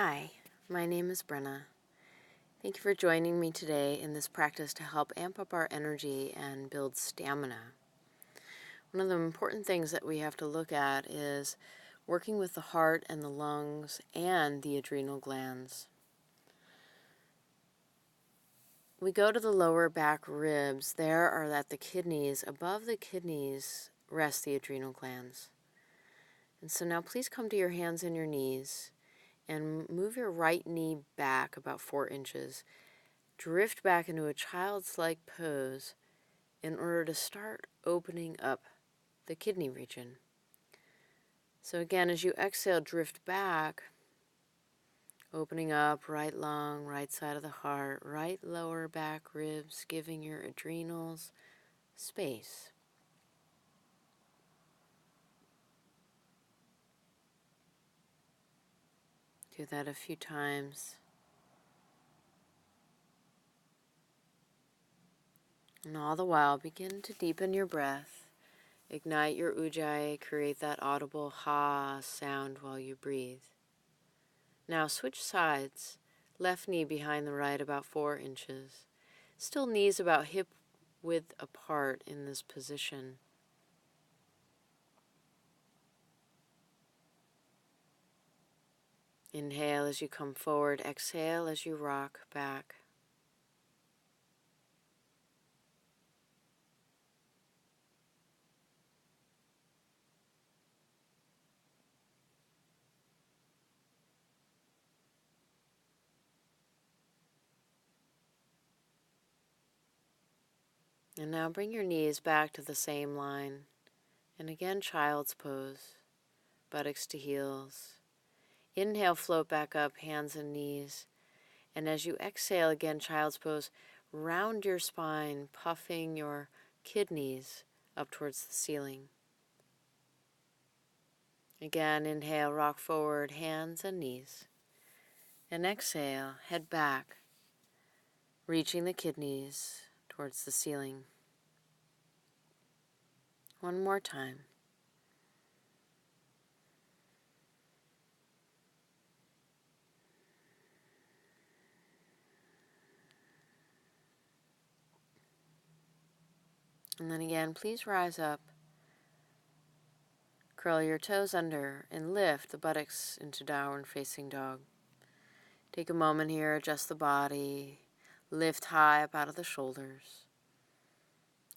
Hi, my name is Brenna. Thank you for joining me today in this practice to help amp up our energy and build stamina. One of the important things that we have to look at is working with the heart and the lungs and the adrenal glands. We go to the lower back ribs. There are at the kidneys. Above the kidneys rest the adrenal glands. And so now please come to your hands and your knees and move your right knee back about 4 inches. Drift back into a child's-like pose in order to start opening up the kidney region. So again, as you exhale, drift back, opening up right lung, right side of the heart, right lower back ribs, giving your adrenals space. Do that a few times. And all the while, begin to deepen your breath. Ignite your ujjayi, create that audible ha sound while you breathe. Now switch sides. Left knee behind the right about 4 inches. Still knees about hip width apart in this position. Inhale as you come forward. Exhale as you rock back. And now bring your knees back to the same line. And again, child's pose. Buttocks to heels. Inhale, float back up, hands and knees. And as you exhale, again, child's pose, round your spine, puffing your kidneys up towards the ceiling. Again, inhale, rock forward, hands and knees. And exhale, head back, reaching the kidneys towards the ceiling. One more time. And then again, please rise up. Curl your toes under and lift the buttocks into downward facing dog. Take a moment here, adjust the body, lift high up out of the shoulders.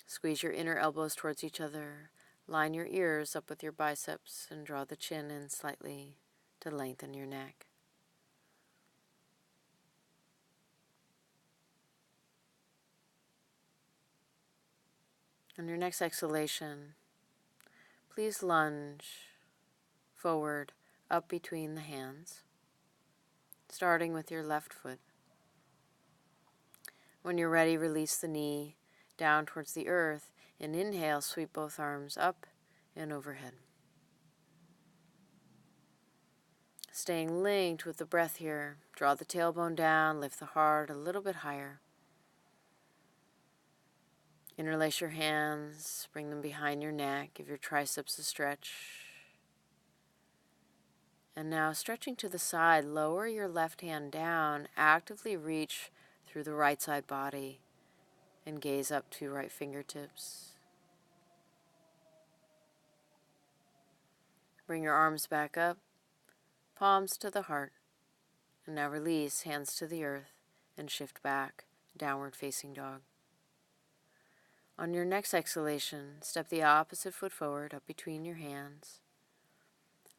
Squeeze your inner elbows towards each other. Line your ears up with your biceps and draw the chin in slightly to lengthen your neck. On your next exhalation, please lunge forward up between the hands, starting with your left foot. When you're ready, release the knee down towards the earth, and inhale, sweep both arms up and overhead. Staying linked with the breath here, draw the tailbone down, lift the heart a little bit higher. Interlace your hands, bring them behind your neck, give your triceps a stretch. And now stretching to the side, lower your left hand down, actively reach through the right side body and gaze up to right fingertips. Bring your arms back up, palms to the heart. And now release, hands to the earth, and shift back, downward facing dog. On your next exhalation, step the opposite foot forward up between your hands.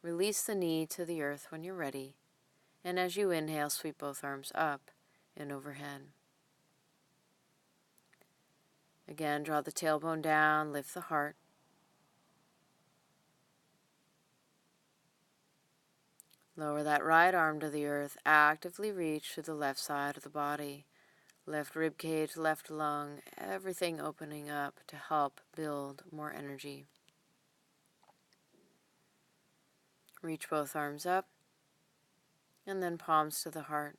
Release the knee to the earth when you're ready, and as you inhale, sweep both arms up and overhead. Again, draw the tailbone down, lift the heart. Lower that right arm to the earth, actively reach to the left side of the body. Left rib cage, left lung, everything opening up to help build more energy. Reach both arms up, and then palms to the heart.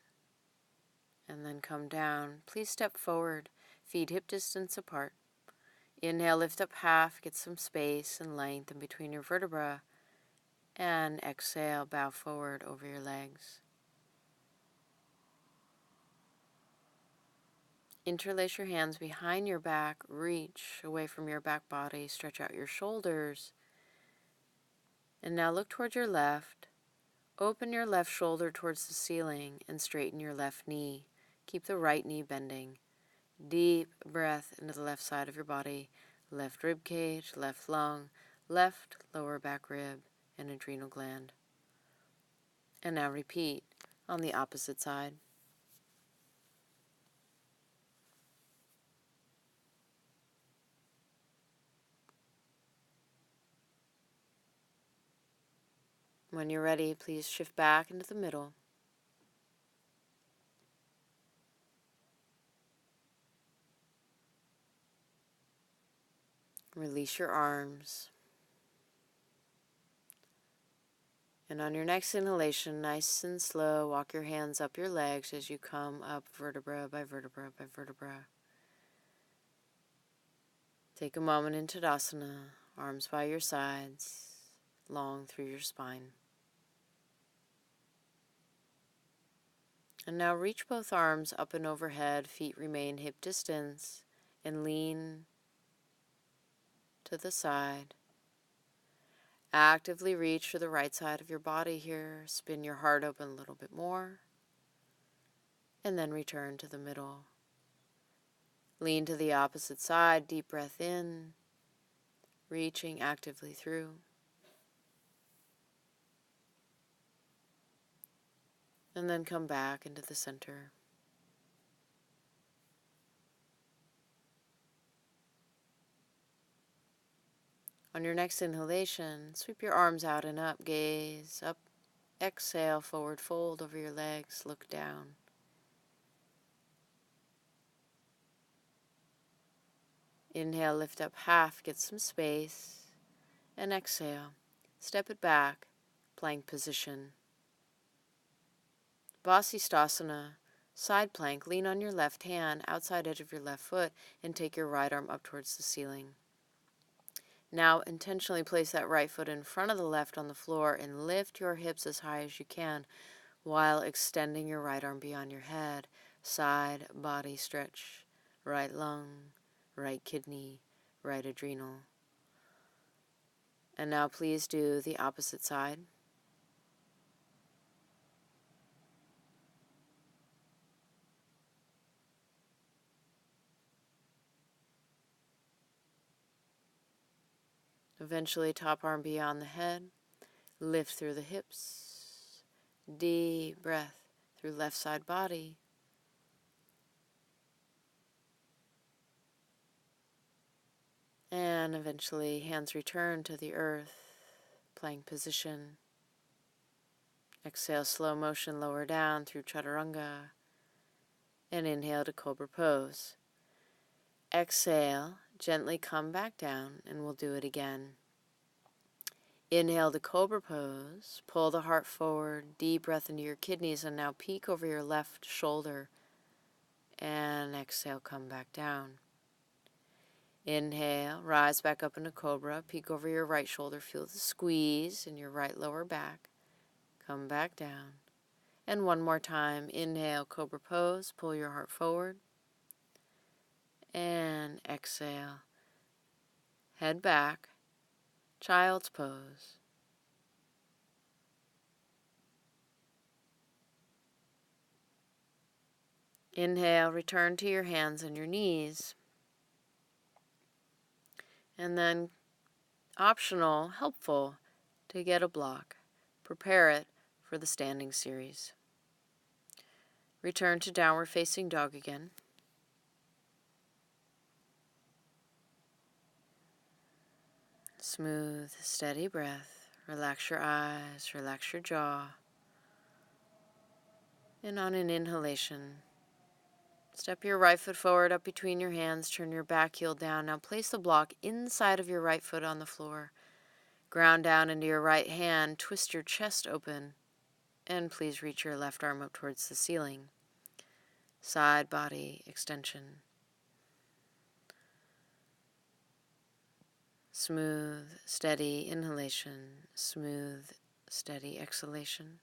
And then come down. Please step forward, feet hip distance apart. Inhale, lift up half, get some space and length in between your vertebrae. And exhale, bow forward over your legs. Interlace your hands behind your back, reach away from your back body, stretch out your shoulders, and now look towards your left. Open your left shoulder towards the ceiling and straighten your left knee. Keep the right knee bending. Deep breath into the left side of your body, left rib cage, left lung, left lower back rib, and adrenal gland. And now repeat on the opposite side. When you're ready, please shift back into the middle. Release your arms. And on your next inhalation, nice and slow, walk your hands up your legs as you come up vertebra by vertebra by vertebra. Take a moment in Tadasana, arms by your sides, long through your spine. And now reach both arms up and overhead, feet remain hip distance, and lean to the side. Actively reach for the right side of your body here. Spin your heart open a little bit more. And then return to the middle. Lean to the opposite side. Deep breath in. Reaching actively through. And then come back into the center. On your next inhalation, sweep your arms out and up. Gaze up. Exhale, forward fold over your legs. Look down. Inhale, lift up half, get some space. And exhale, step it back, plank position. Vasisthasana, side plank, lean on your left hand, outside edge of your left foot, and take your right arm up towards the ceiling. Now intentionally place that right foot in front of the left on the floor and lift your hips as high as you can while extending your right arm beyond your head. Side body stretch, right lung, right kidney, right adrenal. And now please do the opposite side. Eventually top arm beyond the head. Lift through the hips. Deep breath through left side body. And eventually hands return to the earth. Plank position. Exhale, slow motion, lower down through chaturanga. And inhale to cobra pose. Exhale, gently come back down, and we'll do it again. Inhale to cobra pose. Pull the heart forward. Deep breath into your kidneys, and now peek over your left shoulder. And exhale, come back down. Inhale, rise back up into cobra. Peek over your right shoulder. Feel the squeeze in your right lower back. Come back down. And one more time. Inhale, cobra pose. Pull your heart forward. And exhale. Head back. Child's pose. Inhale, return to your hands and your knees. And then, optional, helpful, to get a block. Prepare it for the standing series. Return to downward facing dog again. Smooth, steady breath. Relax your eyes, relax your jaw. And on an inhalation, step your right foot forward up between your hands, turn your back heel down. Now place the block inside of your right foot on the floor. Ground down into your right hand, twist your chest open, and please reach your left arm up towards the ceiling. Side body extension. Smooth, steady inhalation, smooth, steady exhalation.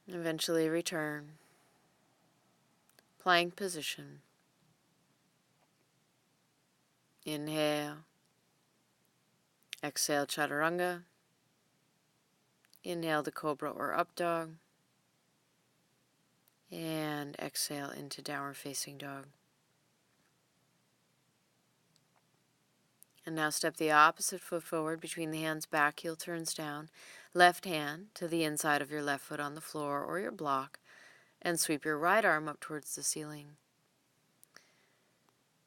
Eventually return. Plank position. Inhale. Exhale, chaturanga. Inhale to cobra or up dog. And exhale into downward facing dog. And now step the opposite foot forward between the hands, back heel turns down. Left hand to the inside of your left foot on the floor or your block. And sweep your right arm up towards the ceiling.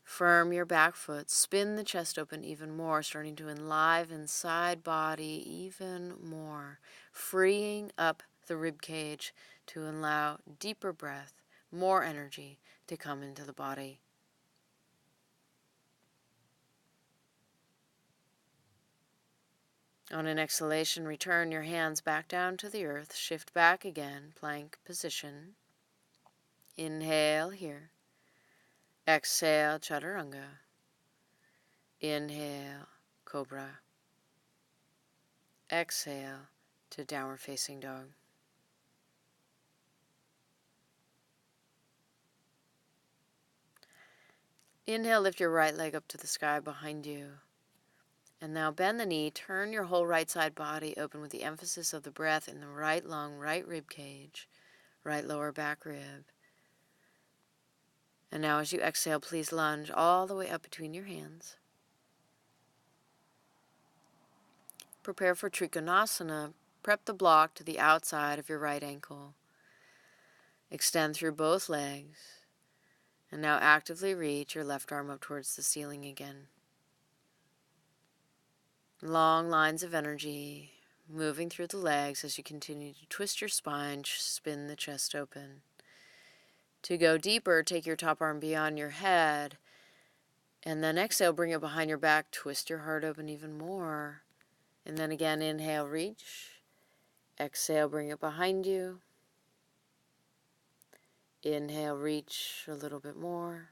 Firm your back foot, spin the chest open even more, starting to enliven side body even more, freeing up the rib cage to allow deeper breath, more energy to come into the body. On an exhalation, return your hands back down to the earth, shift back again, plank position. Inhale here. Exhale, chaturanga. Inhale, cobra. Exhale to downward facing dog. Inhale, lift your right leg up to the sky behind you. And now bend the knee, turn your whole right side body open with the emphasis of the breath in the right lung, right rib cage, right lower back rib. And now as you exhale, please lunge all the way up between your hands. Prepare for Trikonasana. Prep the block to the outside of your right ankle. Extend through both legs. And now actively reach your left arm up towards the ceiling again. Long lines of energy moving through the legs as you continue to twist your spine, spin the chest open. To go deeper, take your top arm beyond your head, and then exhale, bring it behind your back, twist your heart open even more. And then again, inhale, reach. Exhale, bring it behind you. Inhale, reach a little bit more.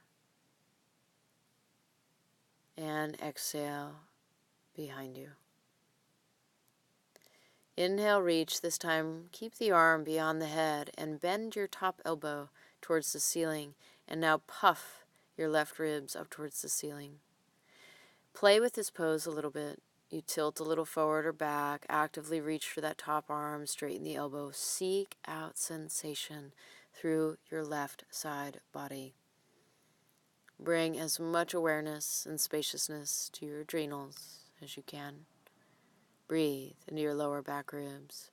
And exhale, behind you. Inhale, reach. This time, keep the arm beyond the head and bend your top elbow towards the ceiling. And now puff your left ribs up towards the ceiling. Play with this pose a little bit. You tilt a little forward or back, actively reach for that top arm, straighten the elbow. Seek out sensation through your left side body. Bring as much awareness and spaciousness to your adrenals as you can. Breathe into your lower back ribs.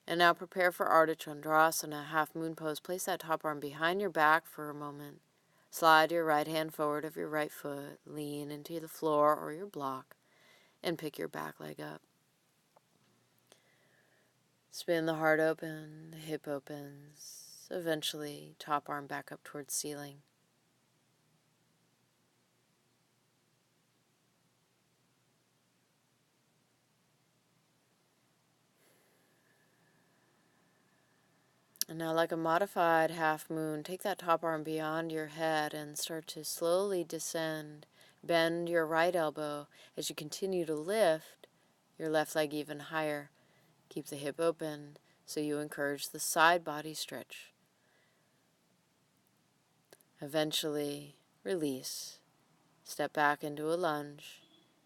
And now prepare for Ardha Chandrasana, half moon pose. Place that top arm behind your back for a moment. Slide your right hand forward of your right foot. Lean into the floor or your block and pick your back leg up. Spin the heart open, the hip opens. Eventually, top arm back up towards ceiling. And now, like a modified half moon, take that top arm beyond your head and start to slowly descend. Bend your right elbow as you continue to lift your left leg even higher. Keep the hip open so you encourage the side body stretch. Eventually, release. Step back into a lunge.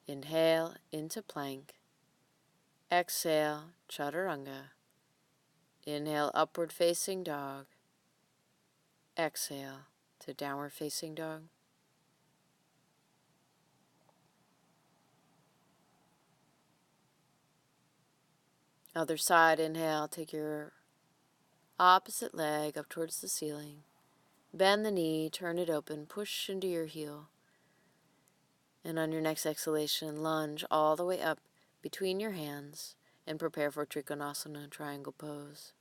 Inhale into plank. Exhale, chaturanga. Inhale, upward facing dog. Exhale to downward facing dog. Other side, inhale, take your opposite leg up towards the ceiling. Bend the knee, turn it open, push into your heel. And on your next exhalation, lunge all the way up between your hands and prepare for Trikonasana, triangle pose.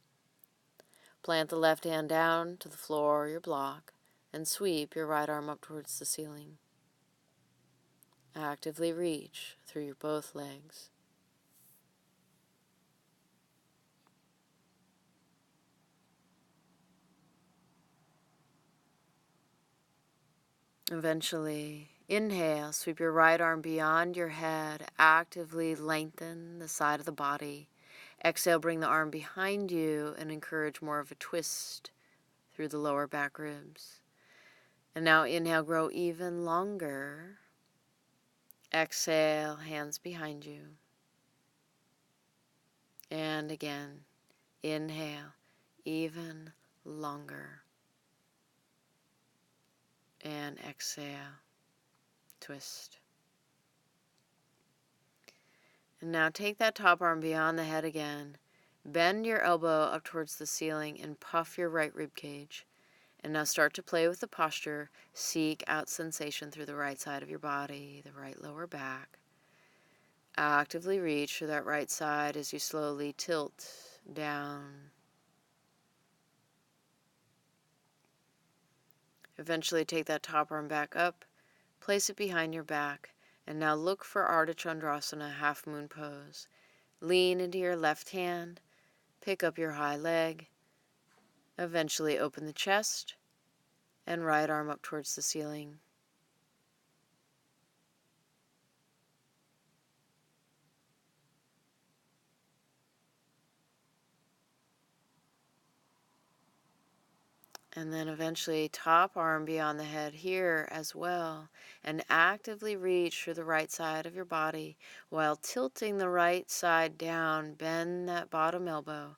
Plant the left hand down to the floor or your block and sweep your right arm up towards the ceiling. Actively reach through your both legs. Eventually, inhale, sweep your right arm beyond your head, actively lengthen the side of the body. Exhale, bring the arm behind you and encourage more of a twist through the lower back ribs. And now inhale, grow even longer. Exhale, hands behind you. And again, inhale, even longer. And exhale, twist. And now take that top arm beyond the head again. Bend your elbow up towards the ceiling and puff your right rib cage. And now start to play with the posture. Seek out sensation through the right side of your body, the right lower back. Actively reach for that right side as you slowly tilt down. Eventually take that top arm back up, place it behind your back, and now look for Ardha Chandrasana, half moon pose. Lean into your left hand, pick up your high leg, eventually open the chest, and right arm up towards the ceiling. And then eventually top arm beyond the head here as well. And actively reach for the right side of your body while tilting the right side down. Bend that bottom elbow.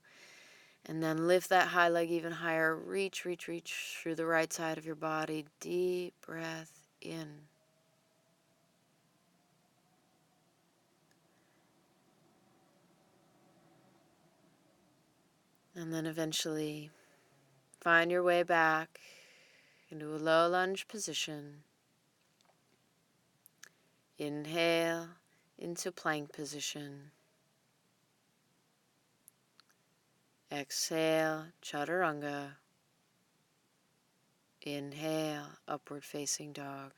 And then lift that high leg even higher. Reach, reach, reach through the right side of your body. Deep breath in. And then eventually find your way back into a low lunge position. Inhale into plank position. Exhale, chaturanga. Inhale, upward facing dog.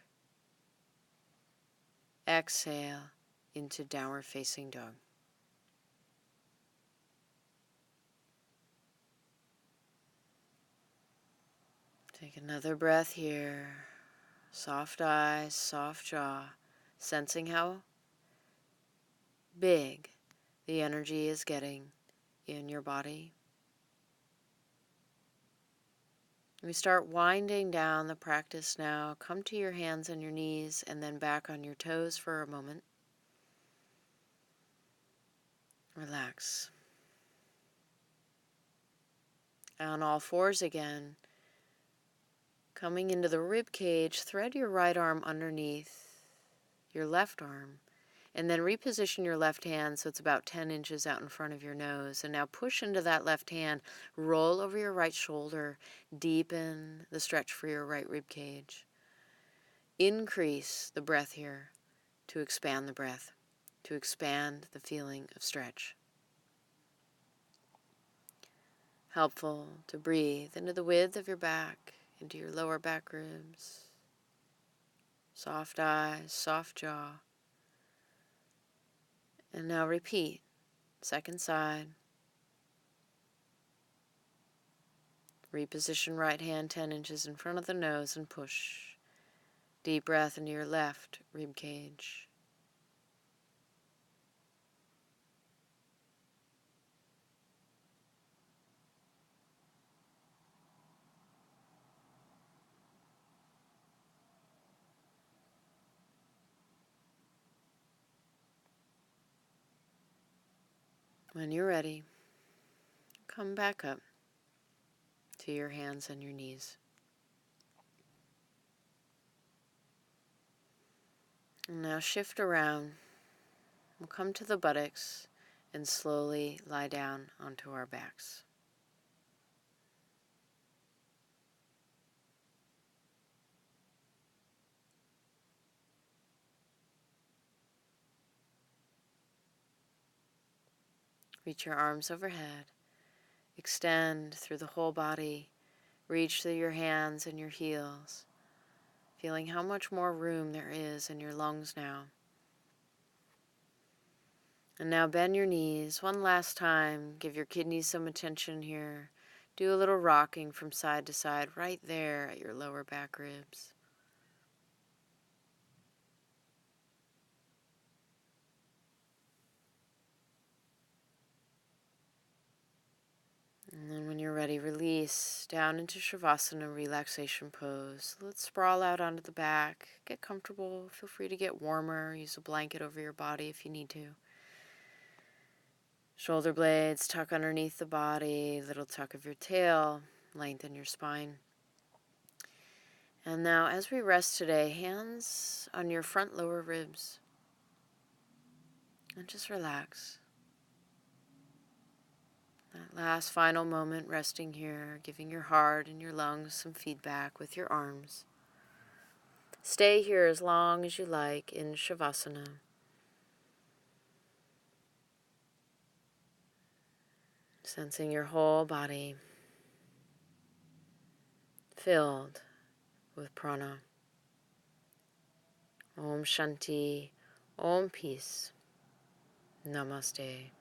Exhale into downward facing dog. Take another breath here. Soft eyes, soft jaw, sensing how big the energy is getting in your body. We start winding down the practice now. Come to your hands and your knees and then back on your toes for a moment. Relax. On all fours again. Coming into the rib cage, thread your right arm underneath your left arm, and then reposition your left hand so it's about 10 inches out in front of your nose. And now push into that left hand, roll over your right shoulder, deepen the stretch for your right rib cage. Increase the breath here to expand the breath, to expand the feeling of stretch. Helpful to breathe into the width of your back, into your lower back ribs. Soft eyes, soft jaw. And now repeat. Second side. Reposition right hand 10 inches in front of the nose and push. Deep breath into your left rib cage. When you're ready, come back up to your hands and your knees. And now shift around. We'll come to the buttocks and slowly lie down onto our backs. Reach your arms overhead. Extend through the whole body. Reach through your hands and your heels, feeling how much more room there is in your lungs now. And now bend your knees one last time. Give your kidneys some attention here. Do a little rocking from side to side right there at your lower back ribs. And then when you're ready, release down into Shavasana, relaxation pose. Let's sprawl out onto the back. Get comfortable. Feel free to get warmer. Use a blanket over your body if you need to. Shoulder blades tuck underneath the body. Little tuck of your tail. Lengthen your spine. And now as we rest today, hands on your front lower ribs. And just relax. That last final moment resting here, giving your heart and your lungs some feedback with your arms. Stay here as long as you like in Shavasana. Sensing your whole body filled with prana. Om Shanti, Om Peace, Namaste.